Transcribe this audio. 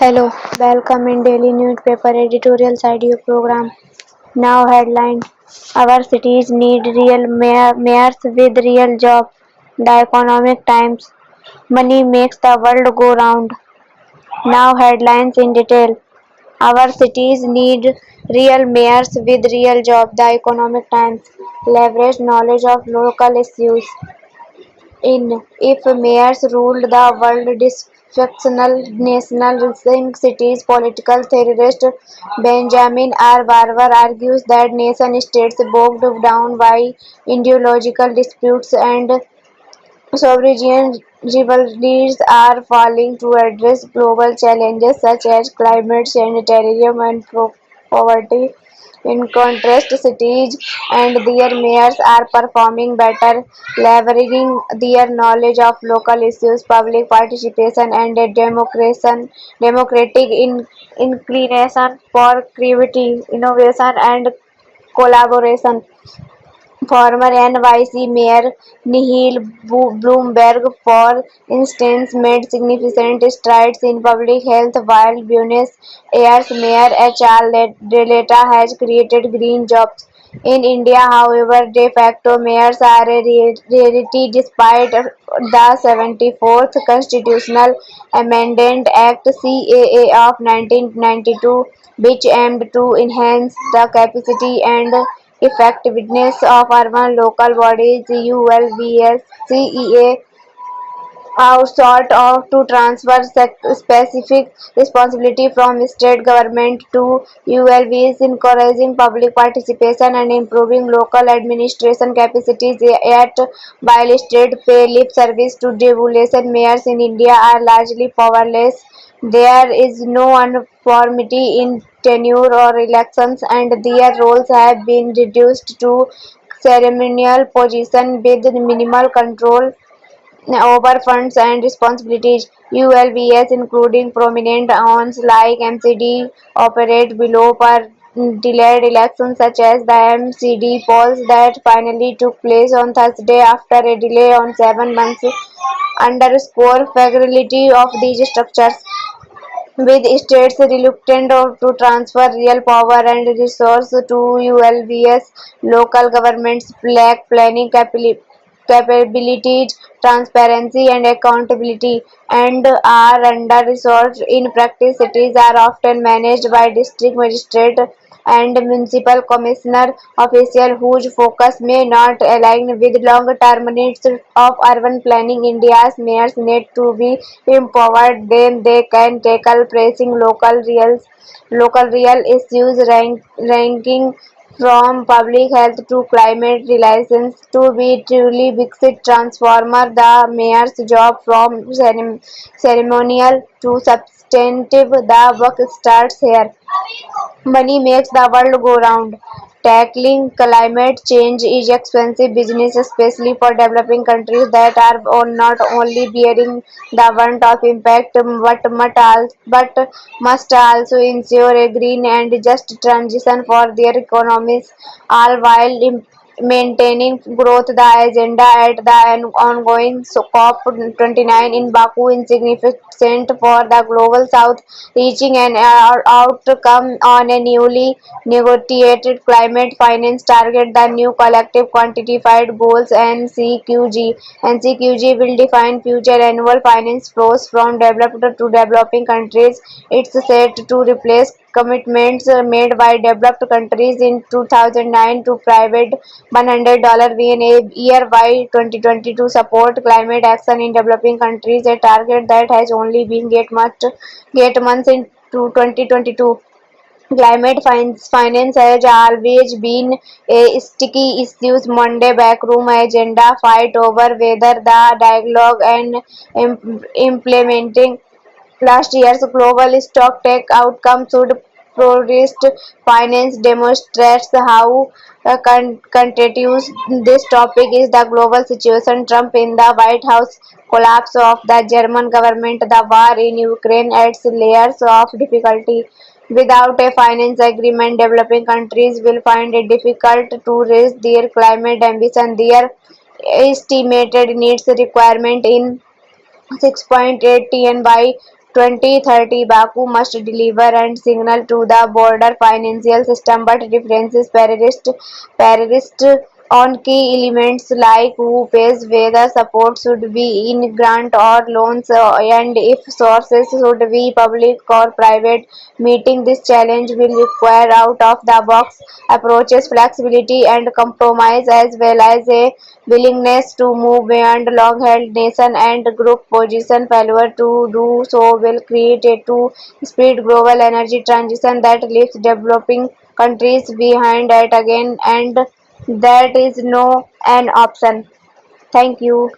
Hello, welcome in daily newspaper editorial side you program. Now headline: Our cities need real mayors with real job. The Economic Times. Money makes the world go round. Now headlines in detail. Our cities need real mayors with real job. The Economic Times. Leverage knowledge of local issues. In If mayors ruled the world, dysfunctional nationalism cities, political theorist Benjamin R. Barber argues that nation-states bogged down by ideological disputes and sovereign rivalries are failing to address global challenges such as climate change, terrorism, and poverty. In contrast, cities and their mayors are performing better, leveraging their knowledge of local issues, public participation, and a democratic inclination for creativity, innovation, and collaboration. Former NYC Mayor Nihil Bloomberg, for instance, made significant strides in public health, while Buenos Aires Mayor H.R. Deleta has created green jobs. In India, however, de facto mayors are a rarity despite the 74th Constitutional Amendment Act (CAA) of 1992, which aimed to enhance the capacity and effectiveness of urban local bodies. ULBS CEA sought out to transfer specific responsibility from state government to ULBs, encouraging public participation and improving local administration capacities. Yet, while state pay lip service to devolution, mayors in India are largely powerless. There is no uniformity in tenure or elections, and their roles have been reduced to ceremonial position with minimal control over funds and responsibilities. ULBs, including prominent ones like MCD, operate below per delayed elections such as the MCD polls that finally took place on Thursday after a delay on 7 months underscore fragility of these structures. With states reluctant to transfer real power and resources to ULBs, local governments lack planning capabilities, transparency, and accountability, and are under-resourced. In practice, cities are often managed by district magistrate and municipal commissioner officials whose focus may not align with long-term needs of urban planning. India's mayors need to be empowered, then they can tackle pressing local real issues ranking from public health to climate relations. To be truly Brexit transformer, the mayor's job from ceremonial to substantive, the work starts here. Money makes the world go round. Tackling climate change is expensive business, especially for developing countries that are not only bearing the brunt of impact but must also ensure a green and just transition for their economies, all while maintaining growth. The agenda at the ongoing COP29 in Baku is significant for the global south, reaching an outcome on a newly negotiated climate finance target. The new collective quantified goals NCQG will define future annual finance flows from developed to developing countries. It's set to replace commitments made by developed countries in 2009 to private $100 in a year by 2020 to support climate action in developing countries, a target that has only been get months into 2022. Climate finance has always been a sticky issue. Monday backroom agenda fight over whether the dialogue and implementing last year's global stocktake outcome should progress. Finance demonstrates how contentious this topic is. The global situation, Trump in the White House, collapse of the German government, the war in Ukraine adds layers of difficulty. Without a finance agreement, developing countries will find it difficult to raise their climate ambition. Their estimated needs requirement in 6.8 tn by 2030, Baku must deliver and signal to the broader financial system, but differences persist on key elements like who pays, whether support should be in grant or loans, and if sources should be public or private. Meeting this challenge will require out-of-the-box approaches, flexibility and compromise, as well as a willingness to move beyond long-held nation and group position. Failure to do so will create a two-speed global energy transition that leaves developing countries behind yet again, and that is no an option. Thank you.